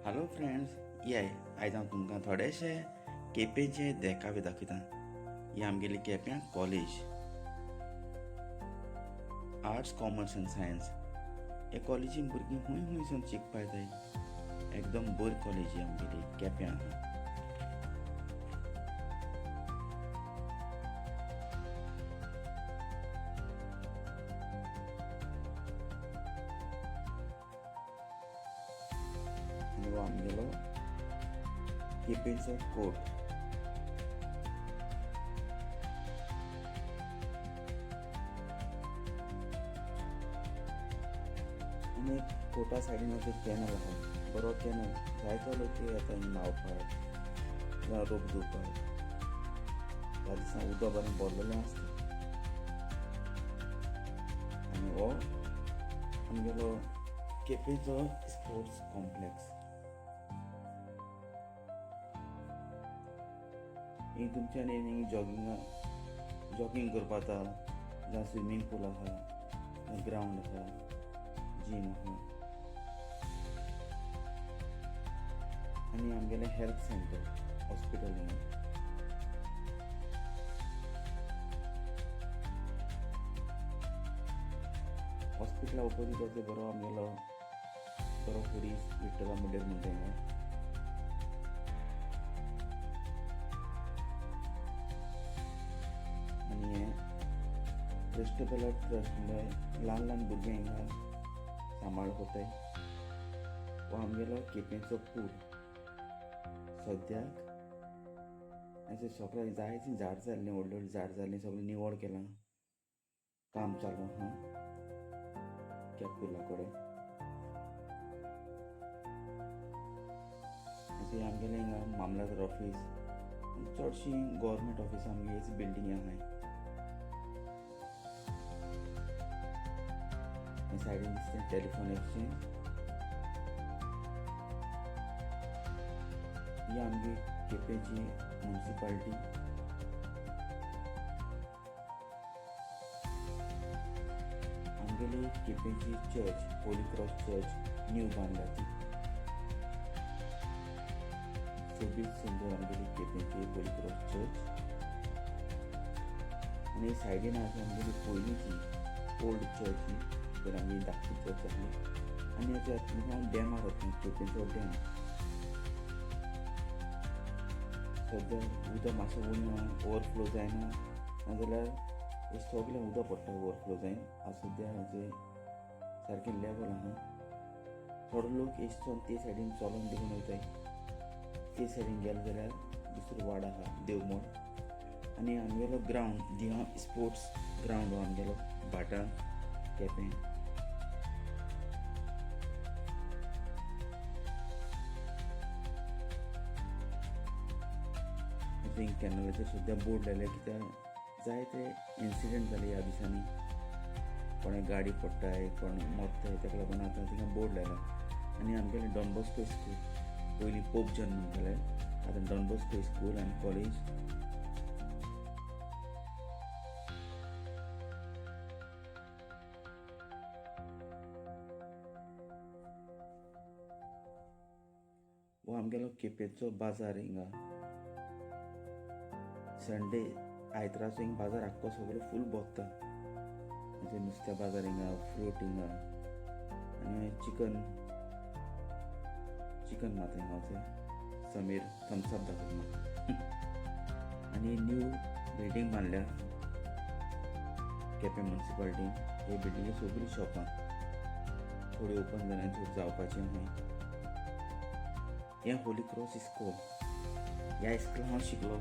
Hello friends, येय आयज हांव तुमकां थोडेशे केपेंचे देखावे दाखयता. ही आमगेली केप्यां कॉलेज, आर्ट्स, कॉमर्स आनी सायन्स. हे कॉलेजीन भुरगीं खूंय खूंयसून शिकपा येताय. एकदम बरी कॉलेज ही आमगेली केप्यां आहा. आनी हो आमगेलो केपेंचो कोर्ट. आनी एक कोर्टा सायडीन असो कॅनल आहा, बरो कॅनल. जायतो लोक येता हिंगा न्हांवपाक जावं रोप धुवपाक. ह्या दिसांनी उदक बरें भरलेलें आसता. आनी हो आमगेलो केपेंचो स्पोर्ट्स कॉम्प्लेक्स. हिंग तुमच्यान येवन जॉगिंग करपा जाता, जावं स्विमींग पूल आहा, ग्रावंड आहा, जीम आहा. आनी आमगेलें हेल्थ सेंटर, हॉस्पिटल हिंगा. हॉस्पिटला ऑपोजीट असो बरो आमगेलो बरो हुडीस विठ्ठला मुड्डेर म्हणटा हिंगा. आनी हे ट्रस्ट ब्लड ट्रस्ट म्हणल्यार ल्हान ल्हान भुरगे हिंगा सांबाळ कोताय. हो आमगेलो केपेंचो पूल. सद्याक अशें सगळें जायतीं झाड जाल्लीं, व्हडलीं व्हडलीं झाड जाल्लीं, सगळें निवळ केलां. काम चालू आहा त्या पुला कडेन. अशें आमगेलें हिंगा मामलादार ऑफीस, चडशीं गव्हर्मेंट ऑफिसां आमगे हेच बिल्डींगे आहाय. सायडीन दिसता टेलिफोन एक्सचेंज. ही आमगी केपेंची म्युनिसिपालिटी. आमगेली केपेंची church, holy cross church new बांदल्या ती. सोबीत सुंदर आमगेली केपेंची होली क्रॉस चर्च. आनी सायडीन आसा आमगेली पयलींची ओल्ड चर्च ही, तर आमगे धाकटी चर्च आसली. आनी हांव डॅमार वता, केपेंचो डॅम. सद्या उदक मातशें ओवरफ्लो जायना, नाजाल्यार हे सगळें उदक पडटा ओवरफ्लो जायन. आज सद्या हाजें सारकें लेवल आहा. थोडे लोक एसचोन ते सायडीन चलोन देखून वयताय. ते सायडीन गेले जाल्यार दुसरो वाड आहा देवमोळ. आनी आमगेलो ग्रावंड जी आहा स्पोर्ट्स ग्रावंड हो आमगेलो भाटां केपें. थिंग कॅनलाचेर सुद्दां बोर्ड लायल्या, कित्याक जायते इन्सिडंट जाले ह्या दिसांनी. कोणें गाडी पडटाय, कोण मरताय, ताका लागून आतां थिंगा बोर्ड लायला. आनी आमगेलें डॉन बॉस्को स्कूल, पयलीं पोप जॉन म्हणटाले, आतां डॉन बॉस्को स्कूल आनी कॉलेज. हो आमगेलो केपेंचो बाजार. हिंगा संडे आयताराचो हिंगा बाजार आख्खो सगळो फूल भोगता. म्हणजे नुस्त्या बाजार हिंगा, फ्रूट हिंगा, आनी चिकन मात हिंगाचे समीर थम्सअप दाखयता म्हाका. आनी न्यू बिल्डींग बांदल्या केपें म्युनिसिपालिटीन. हे बिल्डींगे सगळीं शॉपां थोडी ओपन जाल्यार थोडी जावपाची आहाय. हें होली क्रॉस इस्कॉल. ह्या इस्कॉलान हांव शिकलो.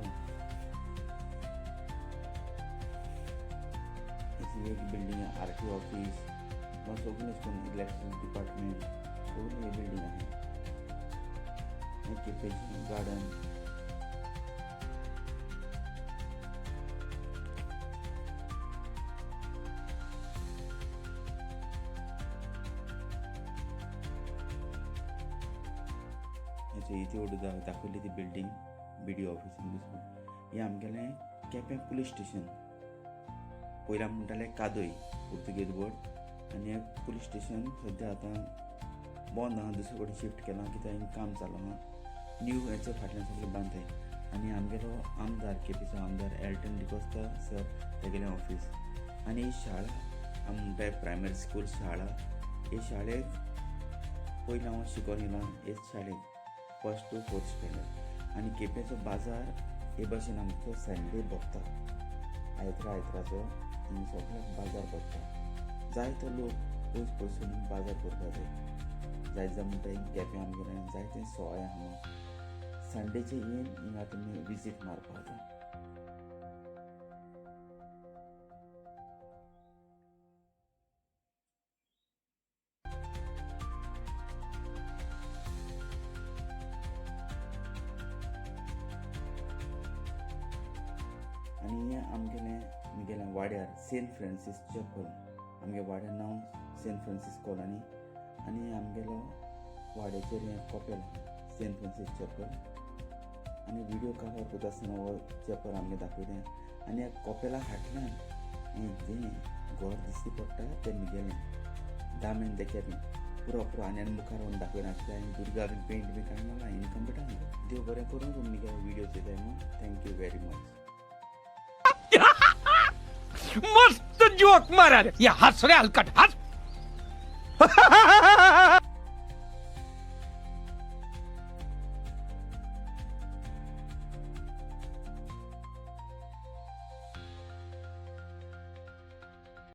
एक बिल्डींग आरटी ऑफिस, मग सगळें करून इलेक्ट्रिसिटी डिपार्टमेंट, सगळी ही बिल्डींग आहे. केपेंचें गार्डन. इथे व्हडली दाखयली ती बिल्डींग BDO ऑफिसान दिसता. हें आमगेलें केपें पुलीस स्टेशन. पयलीं म्हणटाले कादोय पुर्तुगेज वर्ड. आनी हें पुलीस स्टेशन सद्या आतां बंद आहा दुसरे कडेन शिफ्ट केलां कित्याक हिंग काम चालू आहा न्यू हेचे फाटल्यान सगळें बांदताय आनी आमगेलो आमदार केपेचो आमदार एल्टन डिकोस्ता सर तेगेलें ऑफिस आनी ही शाळा आमगे प्रायमरी स्कूल शाळा हे शाळेक पयलीं हांव शिकोन येयलां हेच शाळेक 1st to 4th स्टँडर्ड आनी केपेंचो बाजार हे भाशेन आमचो संडे भोगता आयताराचो हिंग सगळ्याक बाजार भोगता जायतो लोक पयस पयसून बाजार करपाक जाय जायत म्हणटा हिंग केपें आमगेलें जायतें सोय आहा संडेचे येवन हिंगा तुमी विजीट मारपाक जाय आनी हें आमगेलें वाड्यार सेंट फ्रांसीस चॅपल आमगे वाड्यार नांव सेंट फ्रांसीस कॉलनी आनी आमगेलो वाड्याचेर हें कॉपेल आहा सेंट फ्रांसीस चॅपल आनी विडियो कवर करता आसतना हो चॅपल आमगे दाखयलें आनी ह्या कॉपेला फाटल्यान जें घर दिश्टी पडटा तें म्हगेलें दामेन देखीक पुरो आनी मुखार व्हरून दाखयना आसलें आनी दुर्गा बी पेंट बी कांय नाला इनकम्प्लीट देव बरें करूं तुमगे विडियो चोयताय म्हूण थँक्यू वेरी मच मस्त जोक मारा रे या हंस रे हलकट हंस